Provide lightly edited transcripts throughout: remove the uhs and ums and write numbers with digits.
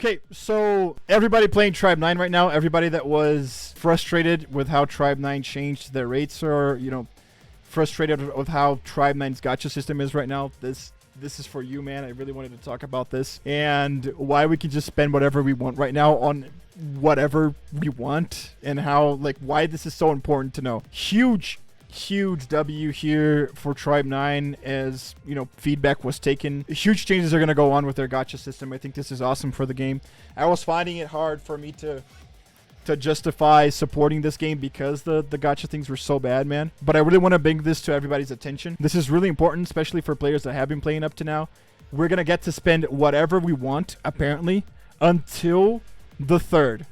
Okay, so everybody playing Tribe 9 right now, everybody that was frustrated with how Tribe 9 changed their rates, or, you know, frustrated with how Tribe 9's gacha system is right now, this is for you, man. I really wanted to talk about this and why we can just spend whatever we want right now on whatever we want, and how, like, why this is so important to know. Huge W here for Tribe 9, as, you know, feedback was taken. Huge changes are going to go on with their gacha system. I think this is awesome for the game. I was finding it hard for me to justify supporting this game because the gacha things were so bad, man. But I really want to bring this to everybody's attention. This is really important, especially for players that have been playing up to now. We're going to get to spend whatever we want, apparently, until the 3rd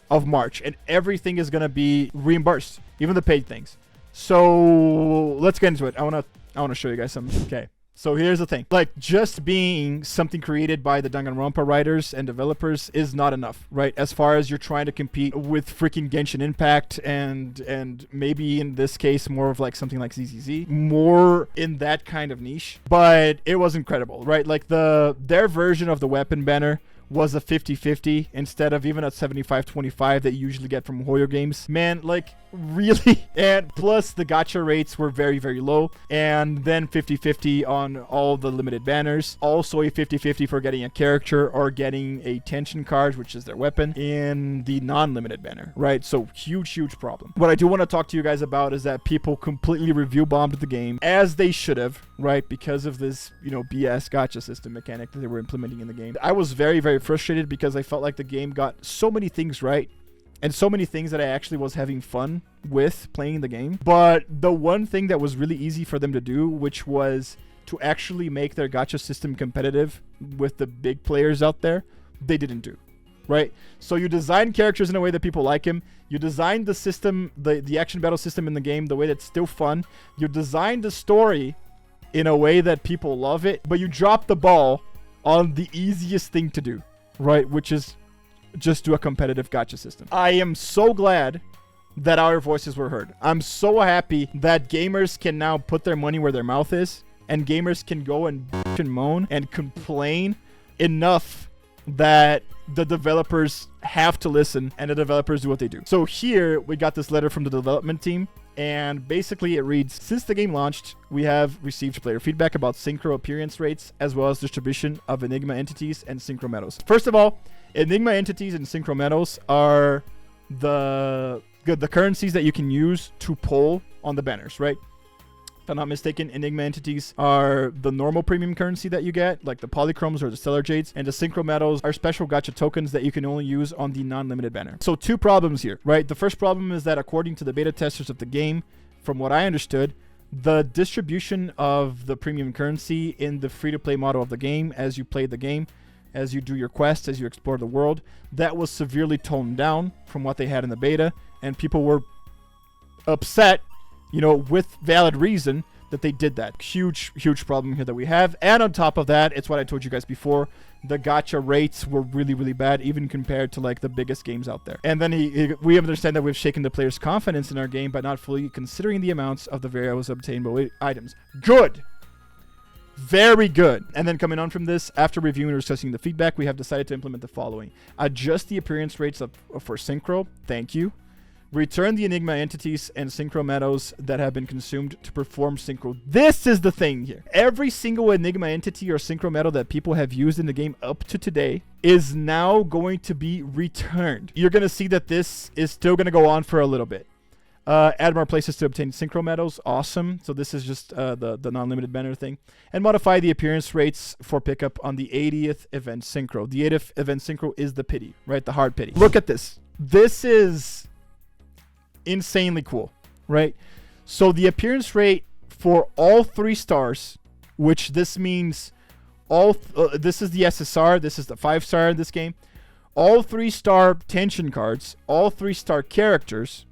of March. And everything is going to be reimbursed, even the paid things. So let's get into it. I want to show you guys something. Okay. So here's the thing. Like, just being something created by the Danganronpa writers and developers is not enough, right? As far as you're trying to compete with freaking Genshin Impact and maybe in this case more of like something like ZZZ, more in that kind of niche. But it was incredible, right? Like their version of the weapon banner was a 50-50 instead of even a 75-25 that you usually get from Hoyo games. Man, like, really? And plus the gacha rates were very, very low, and then 50-50 on all the limited banners. Also a 50-50 for getting a character or getting a tension card, which is their weapon, in the non-limited banner, right? So huge problem. What I do want to talk to you guys about is that people completely review bombed the game, as they should have, right? Because of this, you know, BS gacha system mechanic that they were implementing in the game. I was very, very frustrated because I felt like the game got so many things right and so many things that I actually was having fun with playing the game. But the one thing that was really easy for them to do, which was to actually make their gacha system competitive with the big players out there, they didn't do, right? So you design characters in a way that people like him. You design the system, the action battle system in the game, the way that's still fun. You design the story in a way that people love it, but you drop the ball on the easiest thing to do, right? Which is just do a competitive gacha system. I am so glad that our voices were heard. I'm so happy that gamers can now put their money where their mouth is, and gamers can go and bitch and moan and complain enough that the developers have to listen and the developers do what they do. So here we got this letter from the development team, and basically it reads, since the game launched, we have received player feedback about synchro appearance rates as well as distribution of Enigma entities and synchro medals. First of all, Enigma entities and synchro medals are the currencies that you can use to pull on the banners, right? If I'm not mistaken, Enigma entities are the normal premium currency that you get, like the polychromes or the stellar jades, and the synchro medals are special gacha tokens that you can only use on the non-limited banner. So two problems here, right? The first problem is that according to the beta testers of the game, from what I understood, the distribution of the premium currency in the free-to-play model of the game, as you play the game, as you do your quests, as you explore the world, that was severely toned down from what they had in the beta, and people were upset, you know, with valid reason, that they did that. Huge problem here that we have. And on top of that, it's what I told you guys before, the gacha rates were really bad, even compared to like the biggest games out there. And then we understand that we've shaken the players' confidence in our game by not fully considering the amounts of the various obtainable items. Good. Very good. And then coming on from this, after reviewing and discussing the feedback, we have decided to implement the following. Adjust the appearance rates for synchro. Thank you. Return the Enigma entities and synchro medals that have been consumed to perform synchro. This is the thing here. Every single Enigma entity or synchro medal that people have used in the game up to today is now going to be returned. You're going to see that this is still going to go on for a little bit. Add more places to obtain synchro medals. Awesome. So this is just the non-limited banner thing. And modify the appearance rates for pickup on the 80th event synchro. The 80th event synchro is the pity, right? The hard pity. Look at this. This is insanely cool, right? So the appearance rate for all 3 stars, which this means this is the SSR, this is the 5-star in this game, all 3-star tension cards, all 3-star characters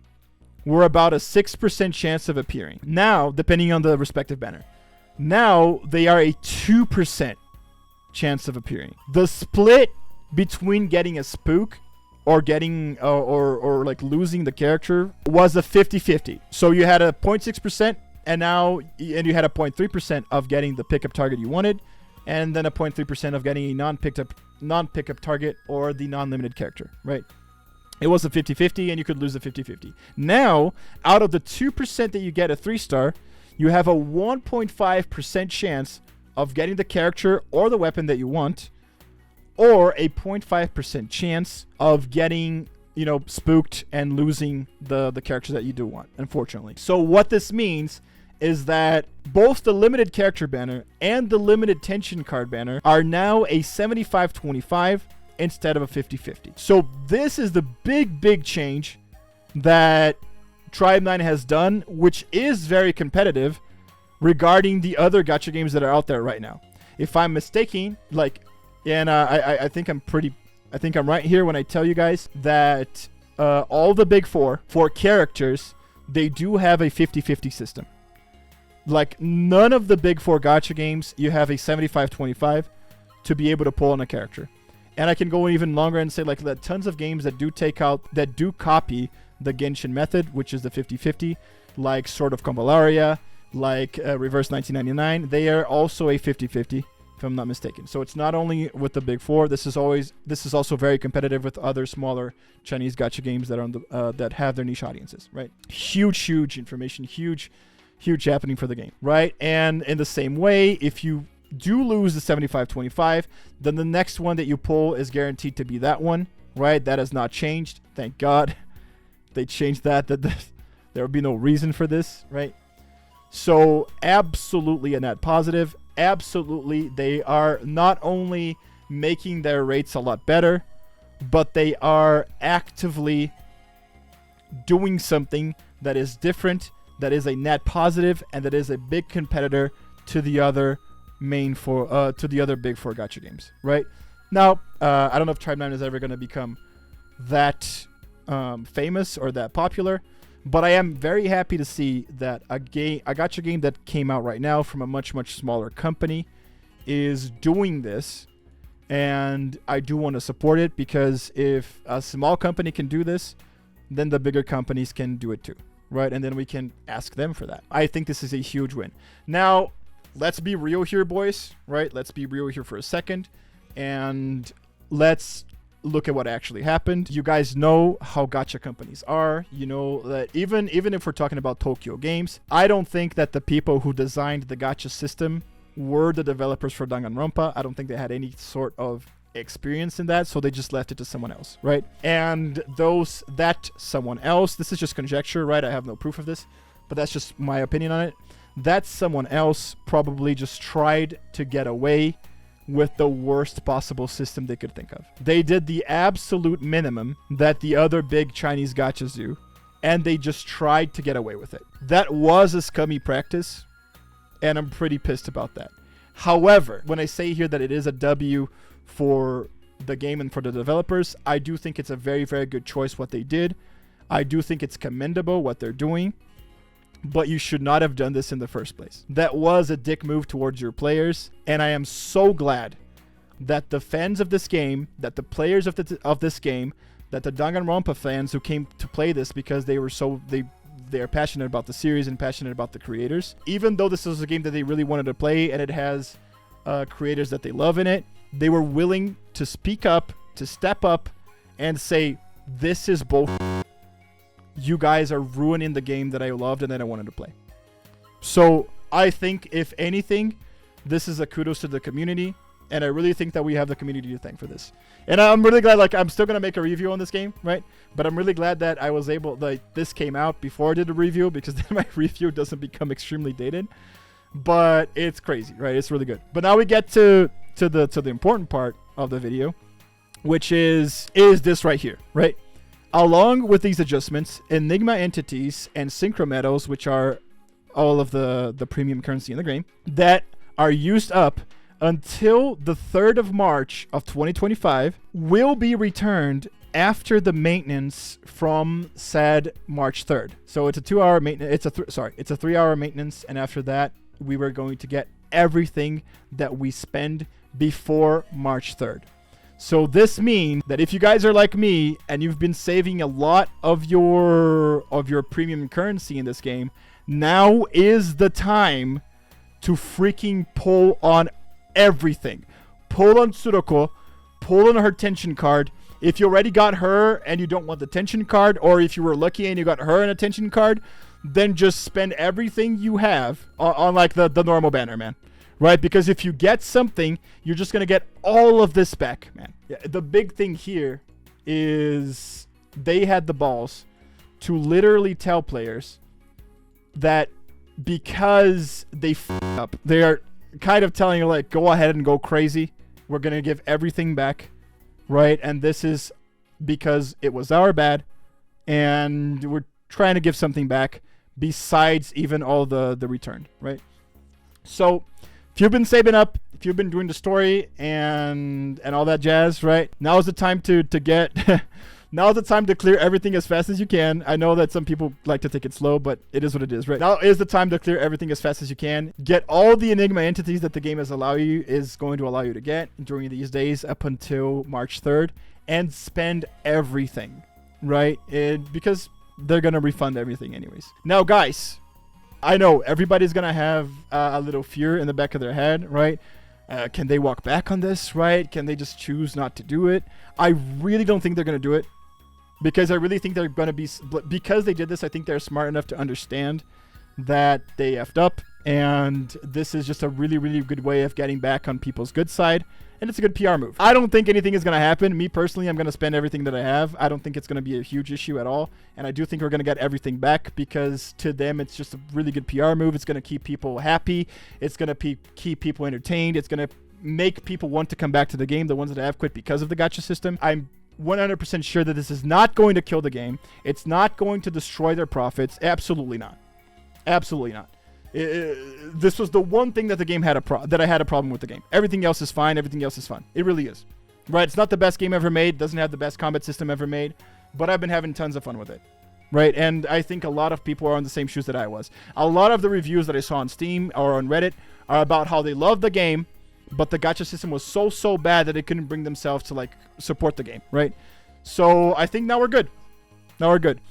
were about a 6% chance of appearing. Now, depending on the respective banner, now they are a 2% chance of appearing. The split between getting a spook or getting or like losing the character was a 50-50. So you had a 0.6% and you had a 0.3% of getting the pickup target you wanted, and then a 0.3% of getting a non-pickup target or the non-limited character, right? It was a 50-50, and you could lose a 50-50. Now, out of the 2% that you get a 3-star, you have a 1.5% chance of getting the character or the weapon that you want, or a 0.5% chance of getting, spooked and losing the character that you do want, unfortunately. So what this means is that both the limited character banner and the limited tension card banner are now a 75-25 instead of a 50-50. So this is the big change that Tribe 9 has done, which is very competitive regarding the other gacha games that are out there right now. If I'm mistaken, I think I'm right here when I tell you guys that all the big four for characters, they do have a 50-50 system. Like, none of the big four gacha games, you have a 75-25 to be able to pull on a character. And I can go even longer and say, like, that tons of games that do copy the Genshin method, which is the 50-50, like Sword of Convalaria, like Reverse 1999, they are also a 50-50, if I'm not mistaken. So it's not only with the big four. This is also very competitive with other smaller Chinese gacha games that are that have their niche audiences, right? Huge information, huge happening for the game, right? And in the same way, if you do lose the 75-25, then the next one that you pull is guaranteed to be that one, right? That has not changed. Thank God they changed that there would be no reason for this, right? So absolutely a net positive. Absolutely, they are not only making their rates a lot better, but they are actively doing something that is different, that is a net positive, and that is a big competitor to the other big four gacha games, right? Now, I don't know if Tribe 9 is ever going to become that famous or that popular, but I am very happy to see that a gacha game that came out right now from a much smaller company is doing this, and I do want to support it, because if a small company can do this, then the bigger companies can do it too, right? And then we can ask them for that. I think this is a huge win. Now, let's be real here, boys, right? Let's be real here for a second, and let's look at what actually happened. You guys know how gacha companies are. You know that even if we're talking about Tokyo Games, I don't think that the people who designed the gacha system were the developers for Danganronpa. I don't think they had any sort of experience in that, so they just left it to someone else, right? And that someone else, this is just conjecture, right? I have no proof of this, but that's just my opinion on it. That someone else probably just tried to get away with the worst possible system they could think of. They did the absolute minimum that the other big Chinese gachas do, and they just tried to get away with it. That was a scummy practice, and I'm pretty pissed about that. However, when I say here that it is a W for the game and for the developers, I do think it's a very good choice what they did. I do think it's commendable what they're doing, but you should not have done this in the first place. That was a dick move towards your players, and I am so glad that the fans of this game, that the players of this game, that the Danganronpa fans who came to play this because they are passionate about the series and passionate about the creators, even though this is a game that they really wanted to play and it has creators that they love in it, they were willing to speak up, to step up, and say, this is both. You guys are ruining the game that I loved and that I wanted to play. So I think, if anything, this is a kudos to the community, and I really think that we have the community to thank for this. And I'm really glad, I'm still going to make a review on this game, right? But I'm really glad that I was able, this came out before I did the review, because then my review doesn't become extremely dated. But it's crazy, right? It's really good. But now we get to the important part of the video, which is this right here, right? Along with these adjustments, Enigma entities and Synchro Metals, which are all of the premium currency in the game, that are used up until the 3rd of March of 2025, will be returned after the maintenance from said March 3rd. So it's a 2-hour maintenance. It's a 3-hour maintenance, and after that, we were going to get everything that we spend before March 3rd. So this means that if you guys are like me and you've been saving a lot of your premium currency in this game, now is the time to freaking pull on everything. Pull on Tsuroko, pull on her tension card. If you already got her and you don't want the tension card, or if you were lucky and you got her and a tension card, then just spend everything you have on like the normal banner, man. Right? Because if you get something, you're just going to get all of this back, man. Yeah, the big thing here is they had the balls to literally tell players that because they f***ed up, they are kind of telling you, like, go ahead and go crazy. We're going to give everything back, right? And this is because it was our bad, and we're trying to give something back besides even all the return, right? So if you've been saving up, if you've been doing the story and all that jazz, right? Now is the time to get now is the time to clear everything as fast as you can. I know that some people like to take it slow, but it is what it is, right? Now is the time to clear everything as fast as you can. Get all the Enigma entities that the game is going to allow you to get during these days up until March 3rd, and spend everything, right? Because they're gonna refund everything anyways. Now, guys, I know everybody's gonna have a little fear in the back of their head, right? Can they walk back on this, right? Can they just choose not to do it? I really don't think they're gonna do it, because I really think they're gonna be, because they did this, I think they're smart enough to understand that they effed up, and this is just a really, really good way of getting back on people's good side, and it's a good PR move. I don't think anything is going to happen. Me personally, I'm going to spend everything that I have. I don't think it's going to be a huge issue at all, and I do think we're going to get everything back, because to them it's just a really good PR move. It's going to keep people happy. It's going to keep people entertained. It's going to make people want to come back to the game, the ones that have quit because of the gacha system. I'm 100% sure that this is not going to kill the game. It's not going to destroy their profits. Absolutely not. Absolutely not. This was the one thing that the game had that I had a problem with the game. Everything else is fine. Everything else is fun. It really is. Right? It's not the best game ever made. Doesn't have the best combat system ever made. But I've been having tons of fun with it. Right? And I think a lot of people are on the same shoes that I was. A lot of the reviews that I saw on Steam or on Reddit are about how they love the game, but the gacha system was so bad that they couldn't bring themselves to like support the game. Right? So I think now we're good. Now we're good.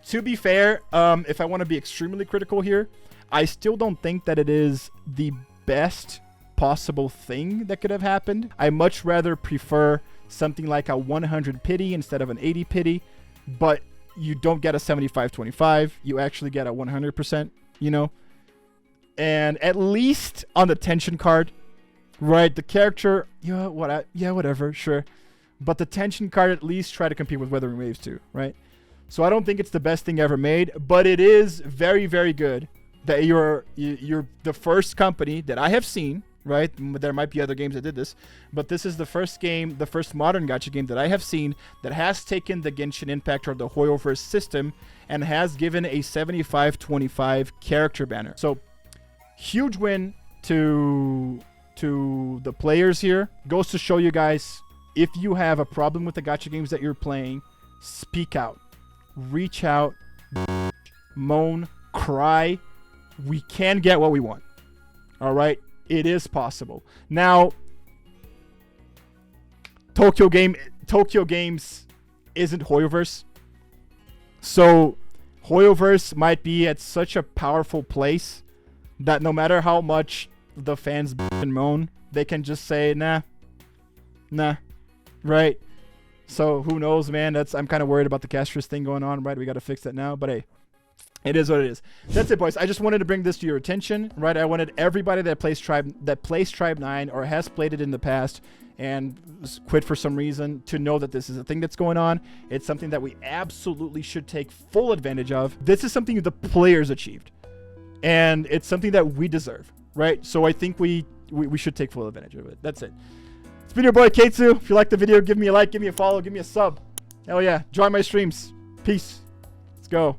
To be fair, if I want to be extremely critical here, I still don't think that it is the best possible thing that could have happened. I much rather prefer something like a 100 pity instead of an 80 pity, but you don't get a 75-25. You actually get a 100%, you know? And at least on the tension card, right? The character, whatever, sure. But the tension card at least try to compete with Weathering Waves too, right? So I don't think it's the best thing ever made, but it is very, very good that you're the first company that I have seen, right? There might be other games that did this, but this is the first game, the first modern gacha game that I have seen that has taken the Genshin Impact or the Hoyoverse system and has given a 75-25 character banner. So huge win to the players here. Goes to show you guys, if you have a problem with the gacha games that you're playing, speak out, reach out, moan, cry. We can get what we want. All right? It is possible. Now, Tokyo Games isn't Hoyoverse. So, Hoyoverse might be at such a powerful place that no matter how much the fans and moan, they can just say, nah. Right? So, who knows, man? I'm kind of worried about the Castris thing going on, right? We got to fix that now. But hey, it is what it is. That's it, boys. I just wanted to bring this to your attention, right? I wanted everybody that plays Tribe 9 or has played it in the past and quit for some reason to know that this is a thing that's going on. It's something that we absolutely should take full advantage of. This is something the players achieved, and it's something that we deserve, right? So I think we should take full advantage of it. That's it. It's been your boy Ktsu. If you like the video, give me a like, give me a follow, give me a sub. Hell yeah. Join my streams. Peace. Let's go.